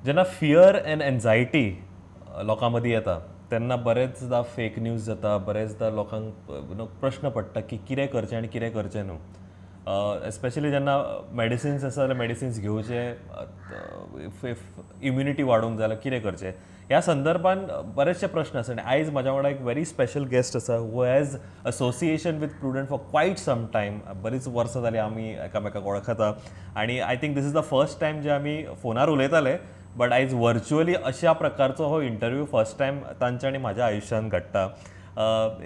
जेन्ना fear and anxiety लोकांमदीं येता तेन्ना बरेचदा फेक न्यूज जाता, बरेचदा लोकांक प्रश्न पडटा की कितें करचें आनी कितें करचें न्हू. एस्पेशली जेन्ना मेडिसिन्स आसा जाल्यार मेडिसिन्स घेवचे, इम्युनिटी वाडोवंक जाय जाल्यार कितें करचें ह्या संदर्भान बरेचशे प्रश्न आसा. आनी आयज म्हाज्या वांगडा एक व्हेरी स्पेशल गेस्ट आसा who has association with Prudent for quite some time. बरीच वर्सां जालीं आमी एकामेकाक वळखता आनी I think this is the first time जे आमी फोनार उलयताले, बट आयज व्हर्च्युअली अशा प्रकारचो हो इंटरव्यू फर्स्ट टायम तांच्या आनी म्हाज्या आयुश्यांत घडटा.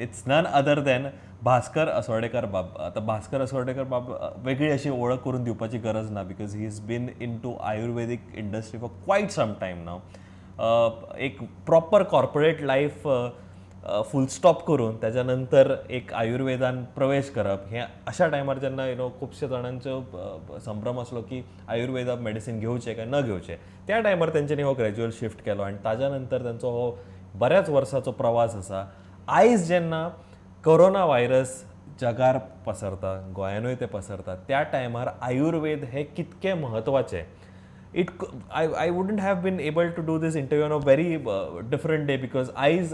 It's none other than Bhaskar Assordekar बाब. आतां भास्कर असोर्डेकर बाब वेगळी अशी ओळख करून दिवपाची गरज ना, because he is been into Ayurvedic industry for quite some time now. एक proper corporate life full stop करून त्याच्या नंतर एक आयुर्वेदान प्रवेश करप हें अशा टायमार जेन्ना खुबशे जाणांचो संभ्रम आसलो की आयुर्वेदा मेडिसीन घेवचें काय न घेवचें, त्या टायमार तेंच्यांनी हो ग्रॅज्युअल शिफ्ट केलो आनी ताज्या नंतर तेंचो हो बऱ्याच वर्सांचो प्रवास आसा. आयज जेन्ना कोरोना व्हायरस जगार पसरता, गोंयानूय ते पसरता, त्या टायमार आयुर्वेद हे कितकें म्हत्वाचें. I wouldn't have been able to do this interview on a very different day, because आयज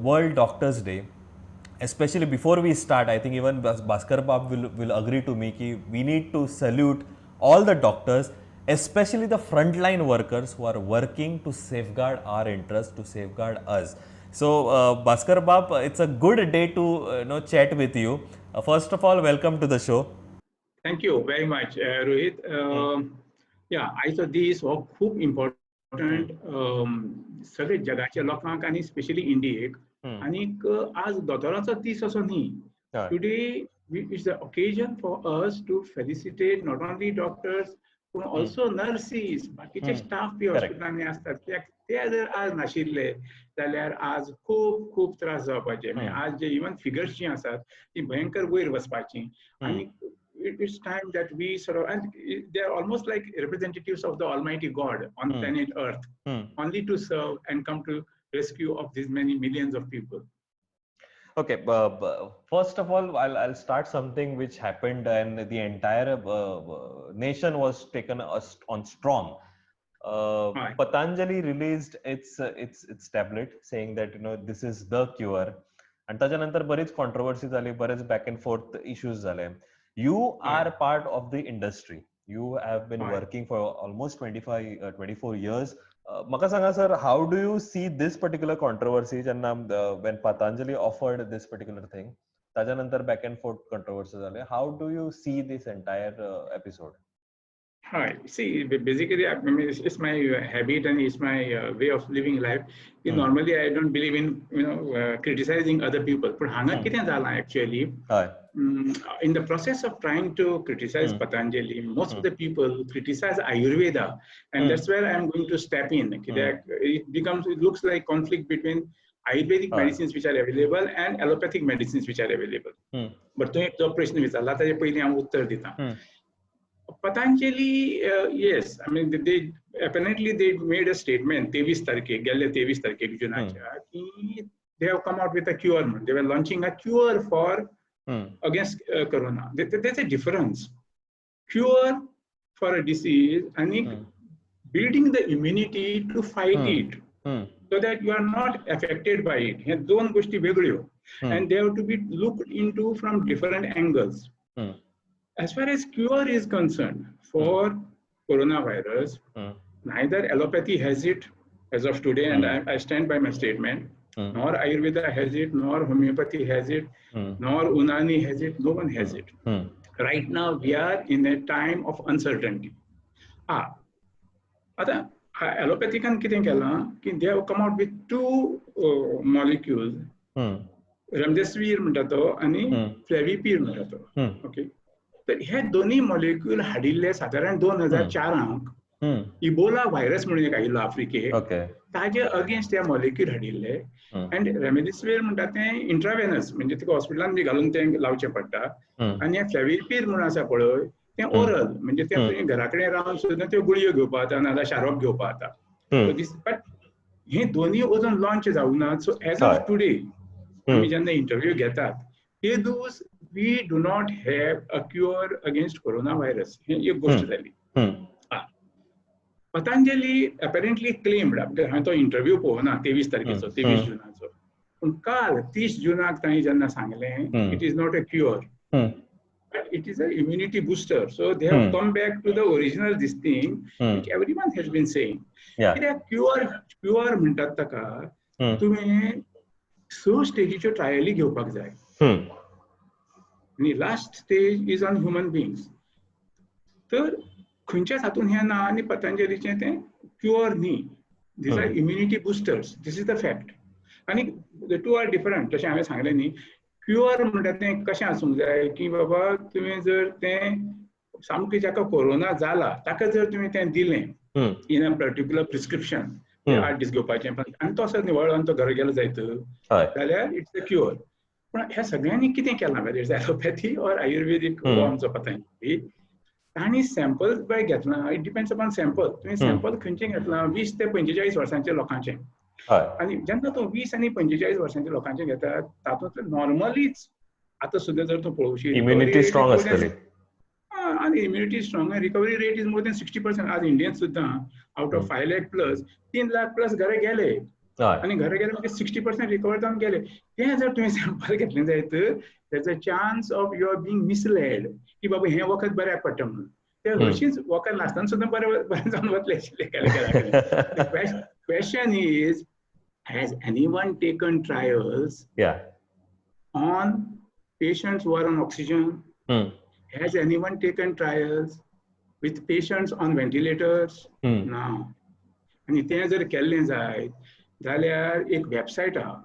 World Doctors Day. Especially before we start, I think even Bhaskar Bab will agree to me ki we need to salute all the doctors, especially the frontline workers who are working to safeguard our interests, to safeguard us. So Bhaskar Bab, it's a good day to chat with you. First of all, welcome to the show. Thank you very much, Rohit. आयचो दीस हो खूप important सगळे जगाच्या लोकांक आणि specially इंडियेक. आनीक आज दोतोराचो दीस असो न्ही. Today is the occasion for us to felicitate not only doctors पूण ऑल्सो नर्सीस, बाकीचे स्टाफ बी हॉस्पिटलांनी असतात. ते जर आज नाशिल्ले जाल्यार आज खूप खूप त्रास जावपाचे. आज जे इवन फिगर्स जी आसात ती भयंकर वयर वचपाची. आणि it's time that we sort of, and they're almost like representatives of the Almighty God on planet Earth, only to serve and come to rescue of these many millions of people. Okay, first of all, I'll start something which happened and the entire nation was taken on storm. Patanjali released its tablet saying that this is the cure, and त्याच्यानंतर बरीच controversy झाली, बरेच back and forth issues झाले. You are part of the industry. You have been working for almost 24 years. Maka sanga sir, how do you see this particular controversy when Patanjali offered this particular thing? त्याच्यानंतर back and forth controversy झाले. How do you see this entire episode? Hi. See, basically, I mean, it's my habit and it's my way of living life. Normally, I don't believe in criticizing other people. But hanga kiten zala actually. In the process of trying to criticize Patanjali, most of the people criticize Ayurveda, and that's where I'm going to step in. It looks like conflict between Ayurvedic medicines which are available and allopathic medicines which are available. But to एक जो प्रश्न विचारला त्याचे पहिले हांव उत्तर दिता. Patanjali, yes, I mean, apparently they made a statement, 23 तारखेक, गेल्ले 23 तारखेक जुनाच्या, की they have come out with a cure. They were launching a cure for against corona. There's a difference. Cure for a disease and building the immunity to fight it, so that you are not affected by it. He दोन गोष्टी वेगळ्यो, and they have to be looked into from different angles. As far as cure is concerned for coronavirus, neither allopathy has it as of today, and I stand by my statement, nor Ayurveda has it, nor homeopathy has it, nor Unani has it, no one has it. Right now, we are in a time of uncertainty. आता allopathy kan कितें केलां की they have come out with two molecules, remdesivir म्हणटा तो आनी flavipir म्हणटा तो. Okay. तर हे दोन्ही मॉलिक्यूल हाडिल्ले साधारण 2004 इबोला व्हायरस म्हणून एक आयिल्लो आफ्रिकेक, ताजे अगेन्स्ट त्या मॉलिक्यूल हाडिल्ले. अँड रेमडेसिवीर म्हणटा तें इंट्रावेनस, म्हणजे तुका हॉस्पिटलान बी घालून तें लावचें पडटा. आनी हे फ्लेविपीर म्हणून आसा पळय तें ओरल, म्हणजे तें तुवें घरा कडेन रावन सुद्दां त्यो गुळयो घेवपा जाता, नाजाल्यार शारोप घेवपा जाता. बट हे दोन्ही अजून लॉन्च जावनात. सो एज ऑफ टुडे आमी जेन्ना इंटरव्यू घेतात, हे दिवस we do not have a cure against coronavirus. एक गोष्ट झाली. पतंजली अपॅरंटली क्लेम्ड, हांवें तो इंटरव्यू पळोवना 23 तारखेचो, 23 जुनाचो, पूण काल 30 जुनाक तांणी जेन्ना सांगलें it is not a cure, but it is an immunity booster. So they have come back to the original this thing, which everyone has been saying. कित्याक क्युअर म्हणटात ताका तुवें 6 स्टेजीच्यो ट्रायली घेवपाक जाय आनी last stage is on human बिंग्स. तर खंयच्याच हातून हें ना आनी पतंजलीचें तें क्युअर न्ही. These are immunity boosters. This is the fact. आनी द टू आर डिफरंट. जशें हांवें सांगलें न्ही, क्युअर म्हणटा तें कशें आसूंक जाय की बाबा तुवें जर तें सामकें जाका कोरोना जाला ताका जर तुवें तें दिलें इन अ पर्टिक्युलर प्रिस्क्रिप्शन 8 दीस घेवपाचें आनी तो असो निवळ्ळो आनी तो घरा गेलो जायत जाल्यार इट्स अ क्युअर. पूण ह्या सगळ्यांनी कितें केलां whether it's allopathy or ayurvedic हो आमचो पतंजली, तांणी सॅम्पल पळय घेतलां. It depends upon sample. तुवें सॅम्पल खंयचें घेतलां 20 ते 45 वर्सांच्या लोकांचें. आनी जेन्ना तूं 20 आनी 45 वर्सांच्या लोकांचें घेता तातूंत नॉर्मलीच आतां सुद्दां जर तूं पळोवशी इम्युनिटी स्ट्रॉंग आसतली आनी immunity strong, recovery rate is more than 60%. आज इंडियेंत सुद्दां out of 5 lakh plus 3 lakh plus घरा गेले आनी घरा गेले म्हणजे 60% रिकवर जावन गेले. तें जर तुवें सॅम्पल घेतलें जायत there is a chance of you are being misled की बाबा हें वखद बऱ्याक पडटा म्हणून. ते हरशींच वखद नासतना सुद्दां बरें जावन वतलें आशिल्लें. Question is, has anyone taken trials on patients who are on oxygen? Has anyone taken trials with patients on ventilators? No. आणि तें जर केल्लें जायत जाल्यार एक वेबसायट आहा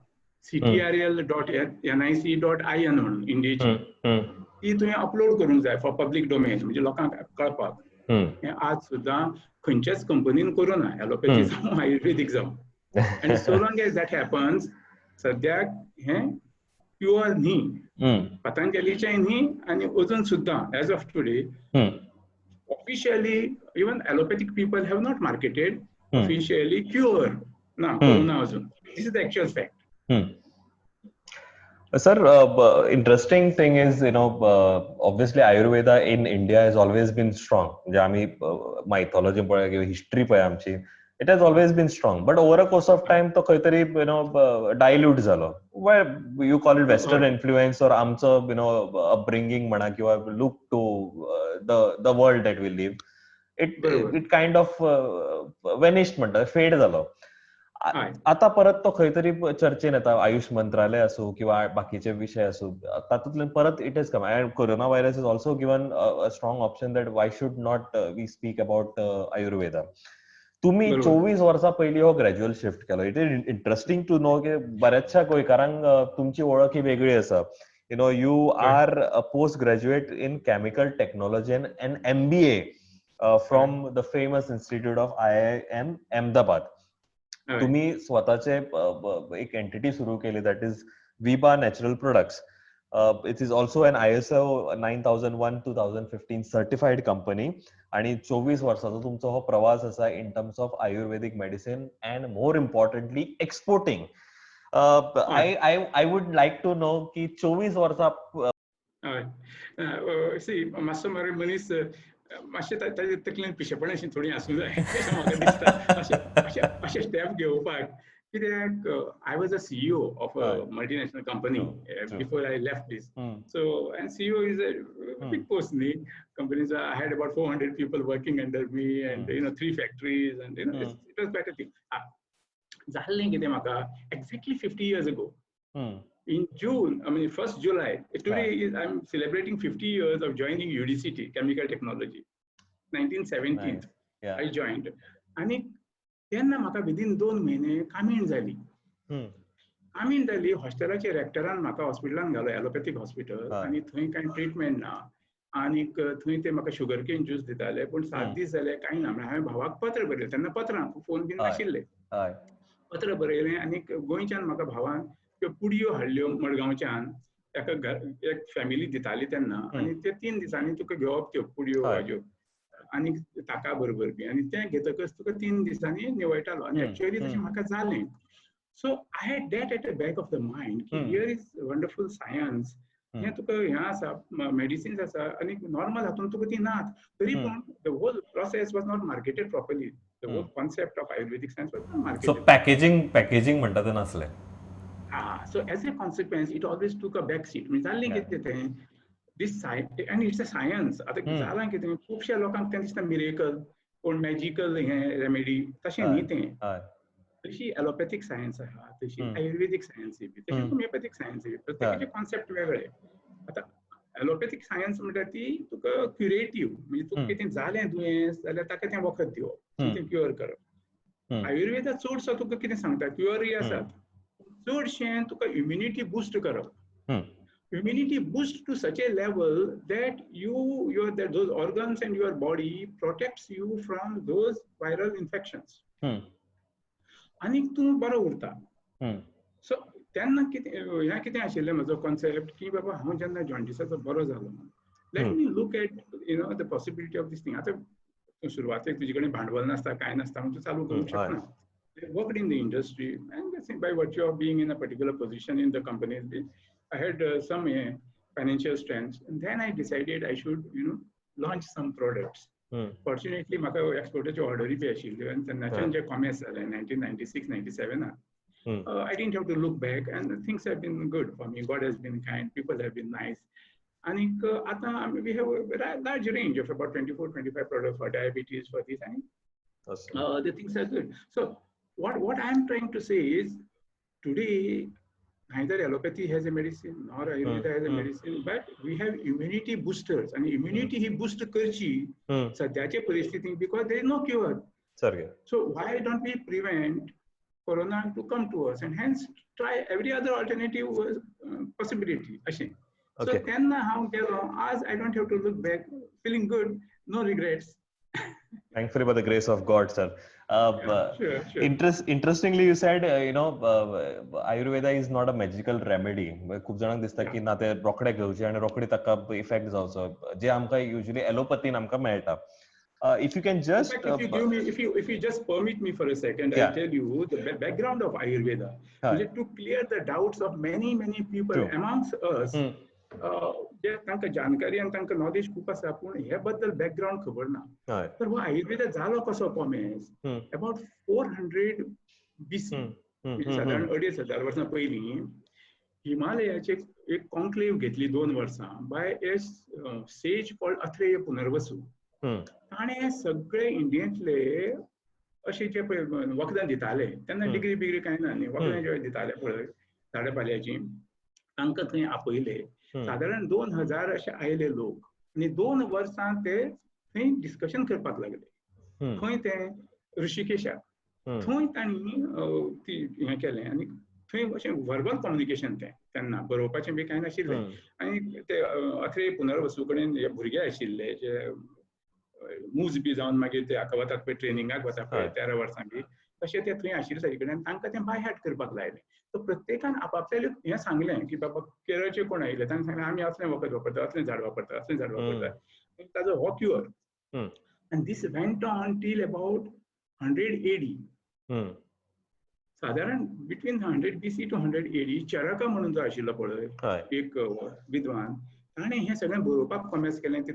ctrl.nic.in म्हणून इंडियेची, ती तुवें अपलोड करूंक जाय फॉर पब्लीक डोमेन, म्हणजे लोकांक कळपाक. हें आज सुद्दां खंयच्याच कंपनीन करूना, ॲलोपॅथी जावं आयुर्वेदीक जावं. And so long as that happens, सद्याक हें प्युअर न्ही, पतंजलीचें न्ही आनी अजून सुद्दां as of today officially even allopathic people have not marketed officially cure ना कोरोना अजून. This is the actual fact. Sir, interesting thing is, obviously Ayurveda in India has always been strong. म्हणजे आम्ही mythology पळय किंवा history पळय आमची, it has always been strong. But over a course of time तो खंय तरी dilute जालो. Well, you call it Western influence or आमचं upbringing म्हणा किंवा look to the world that we live. It kind of vanished म्हणटा, fade जालो. आता परत तो खंय तरी चर्चेन येता, आयुष मंत्रालय असो किंवा बाकीचे विषय असो, तातूंतल्यान परत it is come. And corona virus is also given a strong option that why should not we speak about Ayurveda. तुम्ही 24 वर्सां पयलीं हो ग्रॅज्युअल शिफ्ट केलो. It is interesting to know की बऱ्याचशा गोंयकारांक तुमची वळख ही वेगळी आसा. You are a post graduate in chemical technology and MBA from the famous institute of IIM Ahmedabad. तुम्ही स्वतःचे एक एंटिटी सुरू केली, that is विबा natural products. It is also an ISO 9001:2015 certified company. आणि 24 वर्सांचो तुमचो हो प्रवास आसा in terms of Ayurvedic medicine and more importantly exporting. I would like to know की 24 वर्सां मातसो मरे मनीस मातशें ताजे तकलेन पिशेपण अशी थोडी आसूं जाय म्हाका दिसता अशें स्टेप घेवपाक. कित्याक I was a CEO of a multinational company before I left this. So, and CEO is a big post न्ही. Companies, I had about 400 people working under me and 3 factories and it was quite a thing. जाल्लें कितें म्हाका exactly 50 years ago. In June, I mean 1st July, today I'm celebrating 50 years of joining UDCT, Chemical Technology. 1917, I joined. आणि तेन्ना म्हाका within 2 म्हयने कामीण जाली. कामीण जाली, हॉस्टेलाच्या रेक्टरान म्हाका हॉस्पिटलान घालो, ॲलोपॅथीक हॉस्पिटल, आनी थंय कांय ट्रिटमेंट ना. आनीक थंय ते म्हाका शुगर केन ज्यूस दिताले, पूण 7 दीस जाले कांय ना. हांवें भावाक पत्र बरयलें, तेन्ना पत्रां, फोन बीन नाशिल्ले. पत्र बरयलें आनीक गोंयच्यान म्हाका भावान त्यो पुडयो हाडल्यो मडगांवच्यान. ताका एक फॅमिली दिताली तेन्ना, आनी ते 3 दिसांनी तुका घेवप त्यो पुडयो हाज्यो आनी ताका बरोबर बी. आनी तें घेतकच तुका 3 दिसांनी निवळटालो. आनी एक्चुअली तशें म्हाका जालें. So I had that at the back of the mind की हियर इज वंडरफूल सायन्स. हें तुका हें आसा, मेडिसिन्स आसा, आनी नॉर्मल हातून तुका ती नात. तरी पूण the whole process was not marketed properly. The the whole concept of Ayurvedic science was not so marketed. Packaging म्हणटा ते नासलें. So as a consequence, it always took a backseat. म्हणजे जाल्लें कितें तें this science, and it's a science. आतां जालां कितें खुबश्या लोकांक तें दिसता मिरेकल कोण मॅजिकल हें रेमेडी तशें न्ही तें. तशी ॲलोपॅथीक सायन्स आहा, तशी आयुर्वेदीक सायन्स बी, तशी होमिओपॅथीक सायन्स बी, प्रत्येकाचे कॉन्सेप्ट वेगळे. आतां ॲलोपॅथीक सायन्स म्हणटा ती तुका क्युरेटिव्ह, म्हणजे तुका कितें जालें दुयेंस जाल्यार ताका तें वखद दिवप, तें क्युअर करप. आयुर्वेदा चडसो तुका कितें सांगता, क्युअरूय आसात, चडशें तुका इम्युनिटी बूस्ट करप. Immunity boost to such a level that those organs and your body protects you from those viral infections. आनी तूं बरो उरता. सो तेन्ना ह्या कितें आशिल्लें म्हजो कॉन्सेप्ट की बाबा हांव जेन्ना जॉन्डिसाचो बरो जालो, let me look at the possibility of this thing. आतां सुरवातेक तुजे कडेन भांडवल नासता, कांय नासता, म्हणून तूं चालू करूंक शकना. I worked in the industry, and by virtue of being in a particular position in the company, I had some financial strength, and then I decided I should, launch some products. Fortunately, म्हाका एक्सपोर्टाची ऑर्डरी B आशिल्ल्यो, आनी तेन्नाच्यान जे कॉमेर्स जालें 1996-97. I didn't have to look back, and things have been good for me. God has been kind, people have been nice. And we have a large range of about 24-25 products for diabetes, for this, and the things are good. So what I am trying to say is, today neither allopathy has a medicine nor Ayurveda has a medicine, but we have immunity boosters, and immunity he boost करची सध्याचे परिस्थितीत, because there is no cure. So why don't we prevent corona to come to us, and hence try every other alternative possibility. So then how गेलो, आज I don't have to look back, feeling good, no regrets. Thankfully, by the grace of God, sir. Sure. Interestingly, you said, Ayurveda is not a magical remedy. खूप जाणांक दिसता की ना ते रोखडे घेवचे आनी रोखडी ताका इफेक्ट जावचो, जे आमकां युजली ॲलोपॅथीन आमकां मेळटा. If you can just, if you just permit me for a second, I'll tell you the background of Ayurveda, to clear the doubts of many people amongst us. जे तांकां जानकारी आनी तांकां नॉलेज खूप आसा, पूण हे बद्दल बॅकग्राऊंड खबर ना. तर हो आयुर्वेदा जालो कसो कॉमेर्स अबाउट 400 BC, साधारण 2500 वर्सां पयलीं हिमालयाचे एक कॉन्क्लेव घेतली 2 वर्सां बाय ए सेज कॉल्ड अथ्रेय पुनर्वसू. ताणें सगळे इंडियेंतले अशे जे पळय वखदां दिताले, तेन्ना डिग्री बिग्री कांय ना न्ही, वखदां जे दिताले पळय झाडापाल्याची, तांकां थंय आपयले. साधारण 2000 अशे आयले लोक, आनी 2 वर्सां ते थंय डिस्कशन करपाक लागले. खंय ते ऋषिकेशाक, थंय तांणी हें केलें, आनी थंय अशें वर्बल कम्युनिकेशन तेन्ना बरोवपाचें बी कांय नाशिल्लें. आनी ते अथ्रेय पुनर्वसू कडेन जे भुरगे आशिल्ले, जे मूज बी जावन मागीर ते हाका वतात पळय, ट्रेनिंगाक वता पळय 13 वर्सां बी, तशें ते थंय आशिल्ले सगळे कडेन, तांकां तें बाय हार्ट करपाक लायलें. सो प्रत्येकान आपापलें हें सांगलें की बाबा केरळचे कोण आयिल्ले, तांकां सांगलें आमी असलें वखद वापरता, असलें झाड वापरता, असलें झाड वापरता, ताजो हो क्युअर. आनी this went on till about 100 AD. साधारण between 100 BC to 100 AD Charaka म्हणून जो आशिल्लो पळय एक विद्वान, ताणें हें सगळें बरोवपाक कॉमेर्स केलें. ती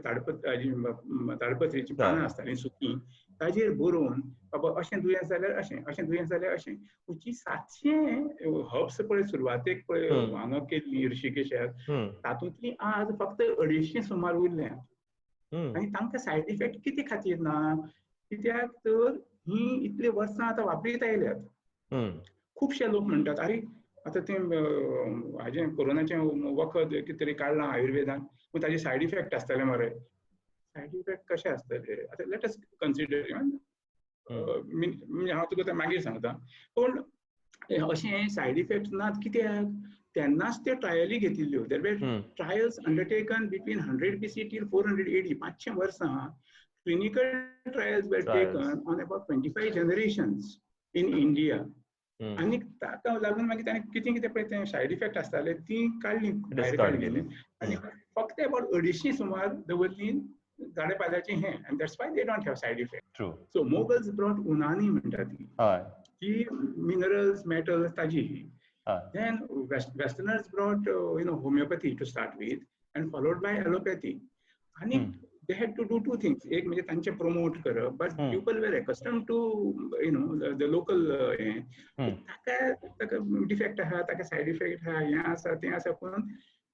ताडपत्रीची पानां आसतालीं सुकीं, ताजेर बरोवन बाबा अशें दुयेंस जाल्यार अशें, अशें दुयेंस जाल्यार अशें, जी 700 हर्ब्स पळय सुरवातेक पळय हांगा केल्लीं ऋषिकेशाक, तातूंतलीं आज फक्त 250 सुमार उरल्यात. आनी तांकां सायड इफेक्ट कितें खातीर ना, कित्याक तर ही इतलीं वर्सां आतां वापरीत आयल्यात. खुबशे लोक म्हणटात, अरे आतां तें हाजें कोरोनाचें वखद कितें तरी काडलां आयुर्वेदान, पूण ताजे सायड इफेक्ट आसतले मरे. सायड इफेक्ट कशे आसतले, आतां लेट अस कन्सिडर, म्हणजे हांव तुका तें मागीर सांगता. पूण अशें सायड इफेक्ट नात, कित्याक तेन्नाच त्यो ट्रायली घेतिल्ल्यो. There were trials undertaken between 100 BC till 400 AD, 500 वर्सां clinical trials were taken on about 25 generations in India. आनी ताका लागून मागीर ताणें कितें कितें पळय तें सायड इफेक्ट आसताले ती काडली, भायर काडली, आनी फक्त अबाउट 250 सुमार दवरलीं झाडां पाल्याचें हें, आनी that's why they don't have side effect. So moguls brought उनानी म्हणटा ती मिनरल्स मेटल्स ताजी ही. Then Westerners brought homeopathy to start with, and followed by allopathy. And they had to do two things. एक म्हणजे तांचे promote करप, but people were accustomed to the local ताका defect आहा, ताका side effect आहा, हें आसा तें आसा करून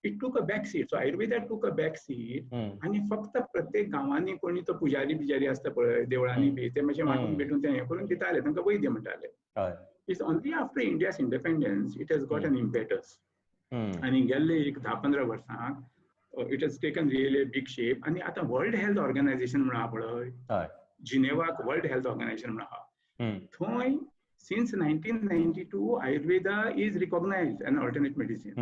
it took a back seat. So Ayurveda took a back seat आणि फक्त प्रत्येक गावांनी कोणी तो पुजारी बिजारी असता पळय देवळांनी बी ते मातशें वांटून भेटून ते हें करून दिताले तांकां वैद्य म्हणटाले. It's only after India's independence it has got an impetus. आणि गेल्ले एक 10-15 वर्सांक it has taken really a big shape. आणि आता वर्ल्ड हेल्थ ऑर्गनायझेशन म्हणून आहा पळय, जिनेवाक वर्ल्ड हेल्थ ऑर्गनायझेशन म्हणून आहा, थंय since 1992 Ayurveda is recognized an alternate medicine.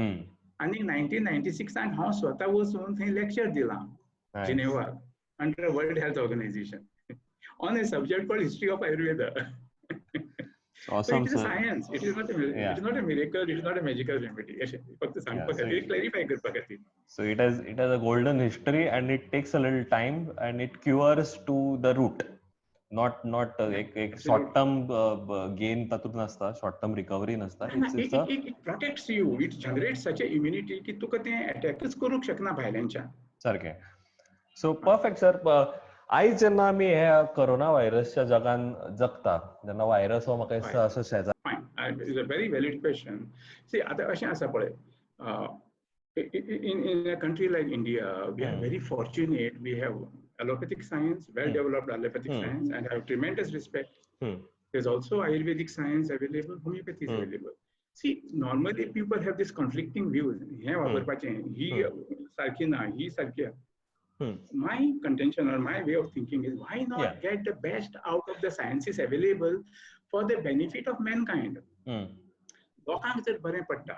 आणि 1996 हांव स्वता वचून थंय लेक्चर दिलां जिनेवाक under World Health Organization on a subject called history of Ayurveda. Awesome, so it is a science. It is not a miracle. It is not a magical remedy. फक्त सांगपाक खातीर, clarify करपा खातीर. So it has a golden history and it takes a little time and it cures to the root. Not एक short term gain तातूंत नसता, short term recovery नसता. It protects you. It generates such a immunity की तुका तें attackच करूंक शकना भायल्यांच्यान. सारकें. So perfect sir. आयज जेन्ना आमी ह्या कोरोना व्हायरसच्या जगान जगता, जेन्ना व्हायरस हो म्हाका दिसता असो शेजार. It's a very valid question. See, आता अशें आसा पळय, in a country like India, we are very fortunate. We have allopathic science, well-developed allopathic science, and I have tremendous respect. There's also Ayurvedic science available, homeopathy is available. See, normally people have this conflicting views. हे वापरपाचें, ही सारकी ना, ही सारकी. My contention or my way of thinking is, why not get the best out of the sciences available for the benefit of mankind? लोकांक जर बरें पडटा,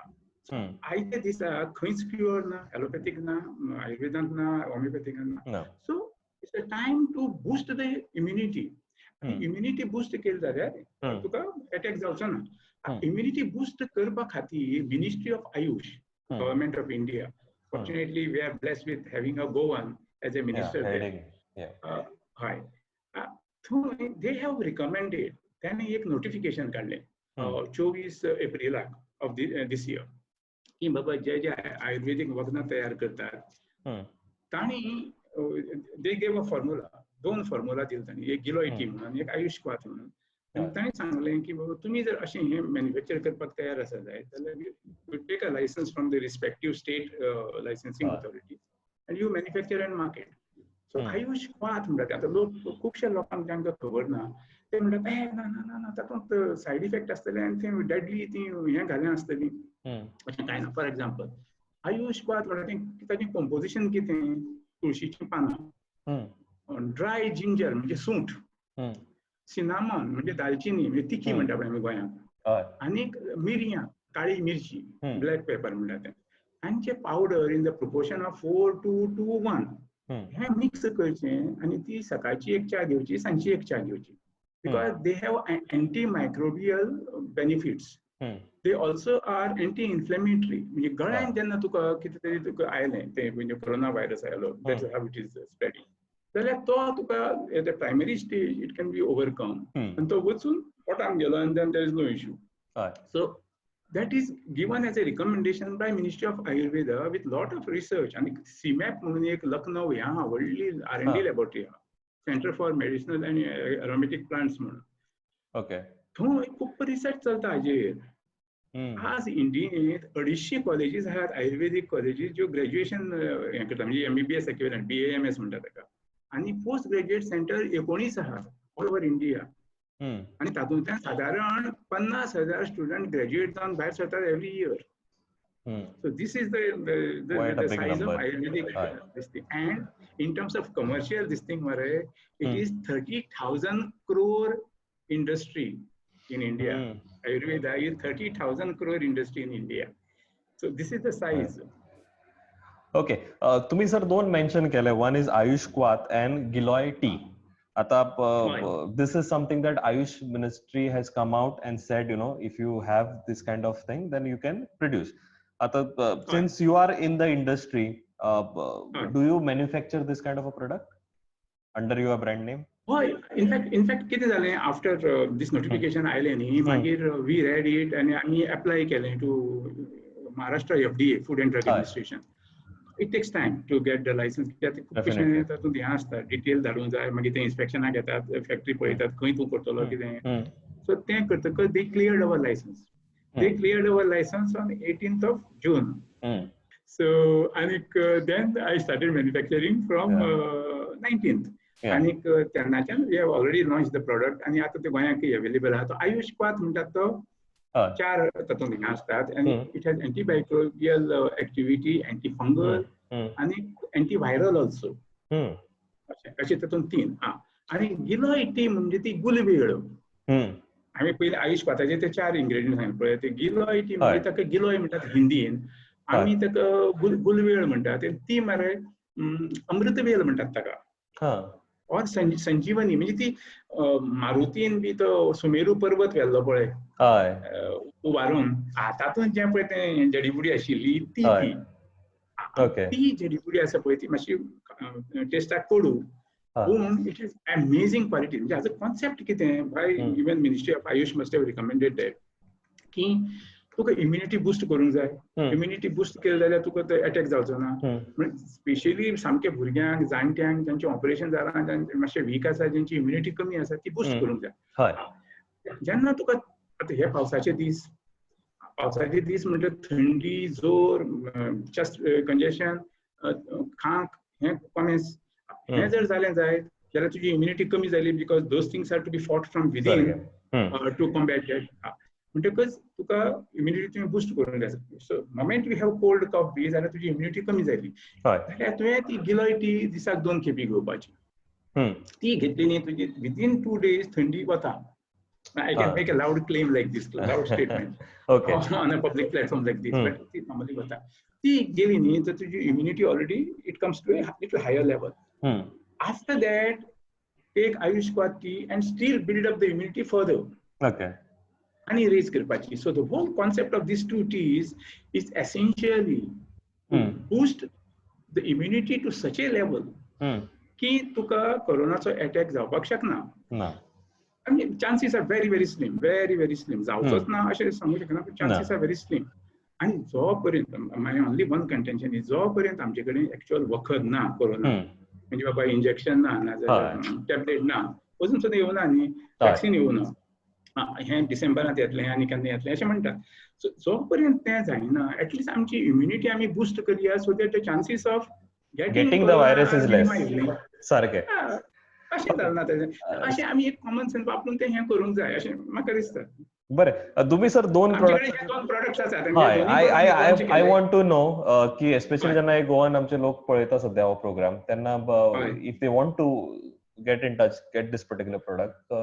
आयच्या दिसाक खंयच क्युअर ना, ॲलोपॅथीक ना, आयुर्वेदांत ना, होमिओपॅथीक ना. So it's a time to boost the immunity. Immunity boost केली जाल्यार तुका अटॅक जावचो ना. इम्युनिटी बूस्ट करपा खातीर ministry of Ayush, government of India, fortunately we are blessed with having a Goan as a minister there. They have recommended, त्यांनी एक notification काढले 24 एप्रिलाक of this year की बाबा जे आयुर्वेदिक वखदां तयार करतात तांणी they gave a formula, 2 formula दिले तांणी, एक गिलोयटी म्हणून एक आयुष क्वाथ म्हणून. आनी तांणी सांगलें की बाबा तुमी जर अशें हें मॅन्युफॅक्चर करपाक तयार आसा जायत जाल्यार you take a license from the respective state licensing authorities and you manufacture and market. So Ayush क्वाथ म्हणटात, आतां लोक खुबशे लोकांक जांकां खबर ना ते म्हणटात ना ना ना तातूंत सायड इफेक्ट आसतले आनी ते डेडली ती हें घालें आसतली, अशें कांय ना. फॉर एग्जांपल आयुष क्वाथ म्हणटा ताचें कंपोजिशन कितें, तुळशीचीं पानां, ड्राय जिंजर म्हणजे सूंठ, सिनामन म्हणजे दालचिनी म्हणजे तिखी म्हणटा पळय आमी गोंयांत, आनीक मिरयां, काळी मिरची, ब्लॅक पेपर म्हणटा तें, तांचे powder in the proportion of 4:1 हें मिक्स करचें आनी ती सकाळची एक च्या घेवची, सांजची एक च्या घेवची. Because they have anti microbial benefits. They also are anti inflammatory. म्हणजे गळ्यान जेन्ना तुका कितें तरी तुका आयलें तें म्हणजे कोरोना व्हायरस आयलो, that's how it is spreading, जाल्यार तो तुका at the primary stage it can be overcome आनी तो वचून पोटान गेलो आनी then there is no issue. So that is given as a recommendation by Ministry of Ayurveda with lot of research. And CMAP म्हणून एक लखनौ ह्या व्हडली R&D laboratory आहा, Center for Medicinal and Aromatic Plants म्हणून. ओके. थंय खूब research चलता हाजेर. आज इंडियेंत 250 कॉलेजीस आहात, आयुर्वेदिक कॉलेजीस, ज्यो ग्रॅज्युएशन हें करता, म्हणजे MBBS इक्विवलंट, BAMS म्हणटा ताका, आनी पोस्ट ग्रॅज्युएट सेंटर 19 आहात ऑल ओव्हर इंडिया. आणि तातूंतल्यान साधारण 50,000 स्टुडंट ग्रॅज्युएट जावन भायर सरतात every year. So this is the size of Ayurvedic this thing. And in terms of commercial this thing, it is 30,000 crore industry in India. Ayurveda is 30,000 crore industry in India. So this is the size. Okay. तुम्ही sir 2 mention केले. One is Ayush Kwath and Giloy tea. This is something that Ayush Ministry has come out and said, if you have this kind of thing, then you can produce. Since you are in the industry, do you manufacture this kind of a product under your brand name? In fact, कितें जालें, after this notification आयलें न्ही, मागीर we read it आनी आमी apply केलें to Maharashtra FDA, Food and Drug Administration. It takes time to get the licence, कित्याक खूबशे तातूंत हें आसता, डिटेल धाडूंक जाय, मागीर ते इन्स्पेक्शनाक येतात, फॅक्टरी पळयतात खंय तूं करतलो कितें. सो तें करतकच they cleared our licence. They cleared our license on 18th of June. So, and then I started manufacturing from 19th. And we have already launched the product. And आता ते गोंयांक available आहा. तो आयुष क्वाथ म्हणटात तो 4 तातूंत हें आसतात. And it has antibacterial activity, antifungal, and antiviral also. अशें तातूंत 3. आणि गिलोइटी म्हणजे ती गुलवेळ. आम्ही पहिले आयुष पाताचे ते 4 इंग्रेडियंट सांगले पळय, ते गिलोइटी म्हणजे ताका गिलोय म्हणटात हिंदीन, आमी ताका गुलवेळ म्हणटात, ती मरे अमृतवेल म्हणटात ताका. और संजीवनी म्हणजे ती मारुतीन बी तो सुमेरू पर्वत व्हेल्लो पळय उबारून, तातूंत जें पळय तें जडीबुडी आशिल्ली ती जडीबुडी आसा पळय ती मातशी टेस्टाक कडू, पूण इट इज अमेझिंग क्वालिटी. म्हणजे हाजो कॉन्सेप्ट कितें, by even ministry of Ayush must have recommended that की तुका इम्युनिटी बूस्ट करूंक जाय. इम्युनिटी बूस्ट केलें जाल्यार तुका तो अटॅक जावचो ना. म्हणजे स्पेशली सामके भुरग्यांक, जाणट्यांक जांचें ऑपरेशन जालां, जांचे मातशे वीक आसा, जांची इम्युनिटी कमी आसा, ती बूस्ट करूंक जाय. जेन्ना तुका आतां हे पावसाचे दीस म्हणजे थंडी, जोर, चेस्ट कंजेशन, खांक, हें कोमेस, हें जर जालें जायत जाल्यार तुजी इम्युनिटी कमी जाली, because those things are to be fought from within to combat that. म्हणटकच तुका इम्युनिटी तुवें बूस्ट करूंक जाय. So moment you have cold cough बी जाल्यार तुजी इम्युनिटी कमी जाली जाल्यार तुवें ती गिलोइटी दिसाक 2 खेपी घेवपाची. ती घेतली न्ही, तुजी विदीन 2 days थंडी वता. I can make a loud claim like this, loud statement on a public platform like this, but ती normally वता. ती गेली न्ही तर तुजी immunity already it comes to a little higher level. After that, take Ayush Quad tea and still build up the immunity further. And raise करपाची. So the whole concept of these 2 teas is essentially to boost the immunity to such a level की तुका कोरोनाचो attack जावपाक शकना. I mean, chances are very, very slim, very, very slim. जावचोच ना अशें सांगू शकना, but chances are very slim. आणि जो पर्यंत my only one contention is, जो पर्यंत आमचे कडेन एक्चुअल वखद ना कोरोना, म्हणजे बाबा इंजेक्शन ना जाल्यार टॅबलेट ना, अजून सुद्दां येवना न्ही, वॅक्सीन येवना, हें डिसेंबरांत येतलें आनी केन्ना येतलें अशें म्हणटात. सो जो पर्यंत तें जायना, एटलिस्ट आमची इम्युनिटी आमी बूस्ट करया, so that the chances of getting the virus is less. सारकें अशें जालना तेजें. अशें आमी एक कॉमन सेन्स वापरून तें हें करूंक जाय अशें म्हाका दिसता. बरें, तुम्ही सर 2 प्रोडक्ट्स आसात. आय वॉन्ट टू नो की एस्पेशली जेन्ना गोवान आमचे लोक पळयता सद्या हो प्रोग्राम, तेन्ना if they want to get in touch, get this particular product,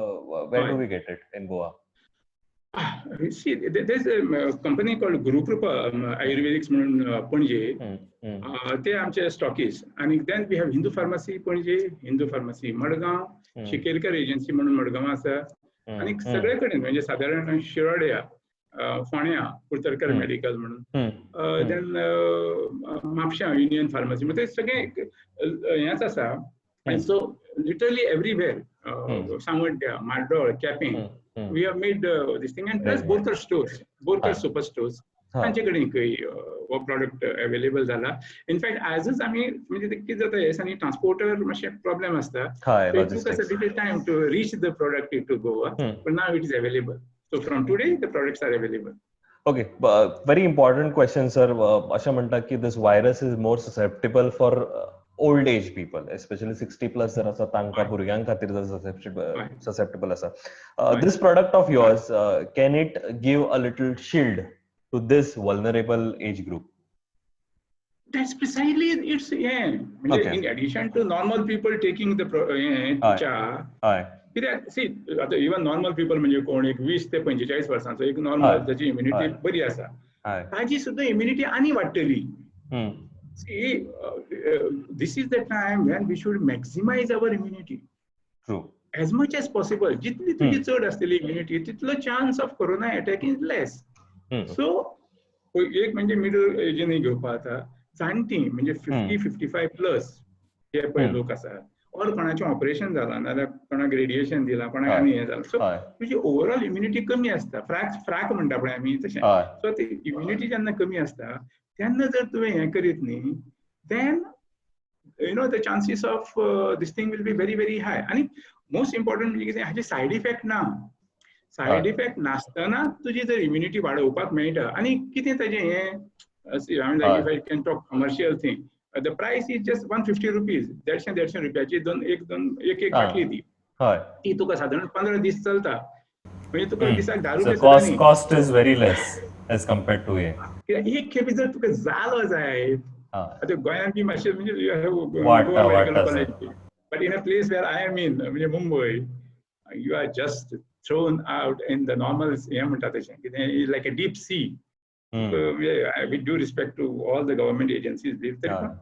where do we get it in Goa? See, there's a company called Gurukrupa Ayurvedics म्हणून पणजे, ते आमचे स्टॉकीस्ट. आणि then we have Hindu Pharmacy Panaji, Hindu Pharmacy Madgaon, Shikelkar agency म्हणून मडगांव आसा, आणि सगळे कडेन म्हणजे सादारण शिरोड्या, फोंड्या कुडतरकर मेडिकल म्हणून, then म्हापशां युनियन फार्मसी, म्हणजे सगळे हेंच आसा. And so literally everywhere, Samwadya, Madol, Capping, we have made this thing, and plus Borkar stores, Borkar super stores, तांचे कडेन हो प्रोडक्ट अवेलेबल जाला. इनफॅक्ट आजच आमी म्हणजे कितें जाता, हे दिसांनी ट्रान्सपोर्टर मातशे प्रॉब्लेम आसता, so it took us a little time to reach the product to Goa, but now it is available. So from today the products are available. Okay, very important question sir. अशें म्हणटा की this virus is more susceptible for old age people, especially 60+ जर आसा तांकां, भुरग्यां खातीर जर susceptible आसा. This product of yours, can it give a little shield to this vulnerable age group? That's precisely it's in addition to normal people taking the cha. See, even normal people म्हणजे कोण एक 20 ते 45 वर्सांचो एक normal, त्याची immunity बरी आसा, ताजी सुद्धा इम्युनिटी आनी वाडटली. See, this is the time when we should maximize our immunity. True. As much as possible. जितली तुजी चड आसतली इम्युनिटी, तितलो chance of corona attack is less. So एक म्हणजे मिडल एजीन घेवपा आता, जाणटी म्हणजे 50-55+ जे पळय लोक आसात, और कोणाचें ऑपरेशन जालां नाल्यार कोणाक रेडिएशन दिलां, कोणाक आनी हें जालां, सो तुजी ओवरऑल इम्युनिटी कमी आसता. फ्राक म्हणटा पळय आमी तशें. सो ती इम्युनिटी जेन्ना कमी आसता तेन्ना जर तुवें हें करीत न्ही, then the chances of this thing will be very very high. And most important म्हणजे कितें हाचे सायड इफेक्ट ना. सायड इफेक्ट नासतना तुजी जर इम्युनिटी वाडोवपाक मेळटा. आनी कितें ताजें हें if I can talk commercial thing, the price is just 150 rupees. 150 रुपयाची एक बाटली ती. ती तुका साधारण 15 दीस चलता. म्हणजे तुका दिसाक 10 रुपये सुद्दां न्ही. Cost is very less as compared to हे. एक खेपे जर तुका जालो जाय, आता गोंयांत बी मातशें म्हणजे you have वाडटा college. But in a place where I am in, म्हणजे Mumbai, you are just thrown out in the normal, हें म्हणटा तशें कितें like a deep sea. With due respect to all the government agencies,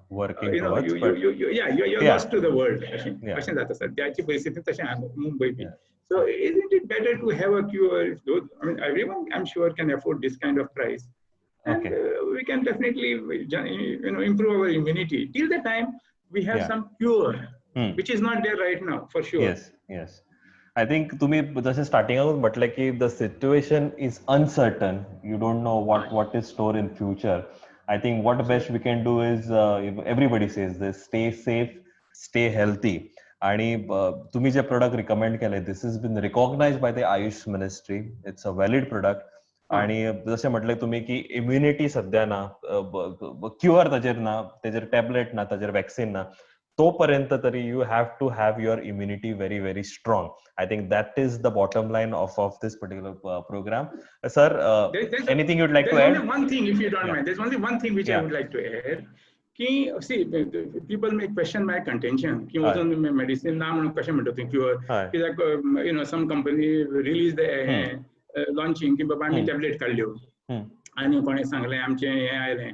working towards, you're lost to the world. अशें जाता सद्याची परिस्थिती तशें आसा मुंबय बी. So isn't it better to have a cure? I mean, everyone, I'm sure, can afford this kind of price, and we can definitely, improve our immunity. Till the time we have some cure, which is not there right now, for sure. Yes. I think तुम्ही जसे स्टार्टिंगात म्हटलं की the situation is uncertain. You don't know what is stored in future. I think what best we can do is everybody says this: stay safe, stay healthy. आणि तुम्ही जे product recommend केले, this is been recognised by the Ayush ministry. It's a valid product. आणि जसे म्हटले तुम्ही की immunity सध्या ना, क्युअर ताजेर ना, ताजेर टॅबलेट ना, ताजेर वॅक्सिन ना, तोपर्यंत तरी you have to have your immunity very very strong. I think that is the bottom line of this particular programme. Sir, anything you'd like to add? One thing, if you don't mind, there's only one thing which I would like to add. See, people may question my contention. Medicine na म्हणून कशें म्हणटा तूं cure? कित्याक some company release the launching की बाबा आमी tablet काडल्यो आनी कोणें सांगलें आमचें हें आयलें.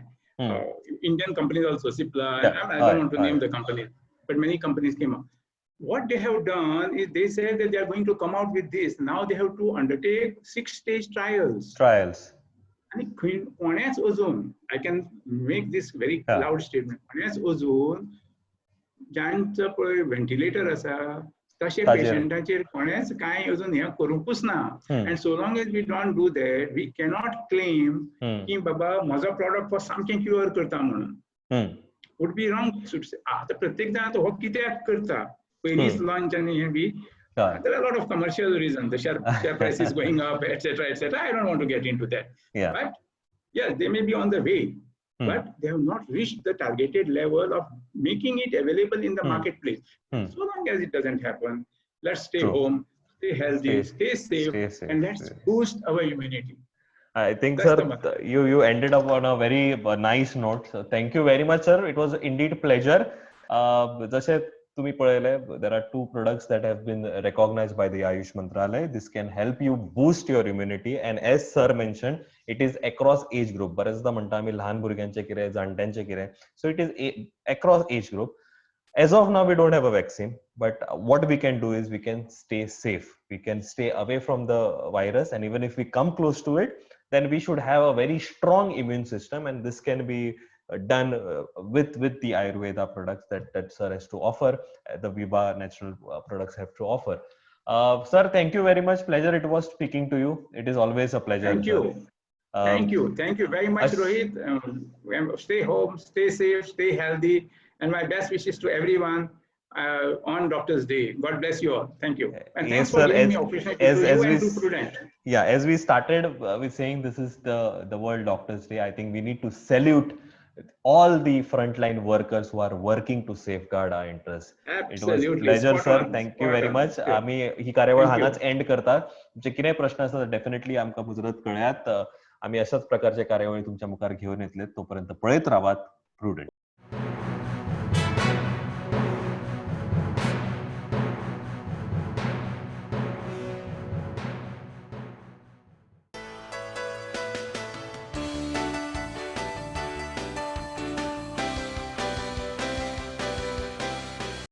Indian companies also, Cipla, I don't want to name the companies, but many companies came up. What they have done is they said that they are going to come out with this. Now they have to undertake 6-stage trials. आणि कोण्याच अजून, I can make this very loud statement, कोण्याच अजून ज्यांचं पळय ventilator आसा तशे पेशंटांचेर कोणेच कांय अजून हें करूंकूच ना. And so long as we don't do that, we cannot claim की बाबा म्हजो प्रॉडक्ट सामकें क्युअर करता म्हणून. Would be wrong. आतां प्रत्येक जाण आतां हो कित्याक करता, पयलींच लॉंच आनी हें B. There are a lot of commercial reasons. The share price is going up, etc., etc. I don't want to get into that. But they may be on the way, but they have not reached the targeted level of making it available in the marketplace. So long as it doesn't happen, let's stay home, stay healthy, stay safe, and let's boost our immunity. I think, that's sir, you ended up on a very nice note. So thank you very much, sir. It was indeed pleasure. जसे तुम्ही पळयले, there are 2 products that have been recognized by the Ayush Mantralaya. This can help you boost your immunity, and as sir mentioned, it is across age group. बरेचदा म्हणटा आम्ही लहान भुरग्यांचे कितें, जाणट्यांचे कितें. So it is across age group. As of now, we don't have a vaccine, but what we can do is we can stay safe. We can stay away from the virus, and even if we come close to it, then we should have a very strong immune system, and this can be done with the Ayurveda products that sir has to offer, the Viva natural products have to offer. Sir, thank you very much. Pleasure it was speaking to you. It is always a pleasure. Thank you. Thank you very much, Rohit. Stay home, stay safe, stay healthy, and my best wishes to everyone on Doctor's Day. God bless you all. Thank you. And thanks for giving me opportunity to you and to Prudent. Yeah, as we started with saying this is the World Doctor's Day, I think we need to salute all the frontline workers who are working to safeguard our interests. Absolutely. It was pleasure, sir. Thank you very much. आम्ही ही कार्यावळ हांगाच and करतात. जे कितें प्रश्न आसा definitely आमकां मुजरत कळयात. आम्ही अशाच प्रकारचे कार्यावळी तुमच्या मुखार घेऊन येतले. तोपर्यंत पळयत रावात प्रुडंट.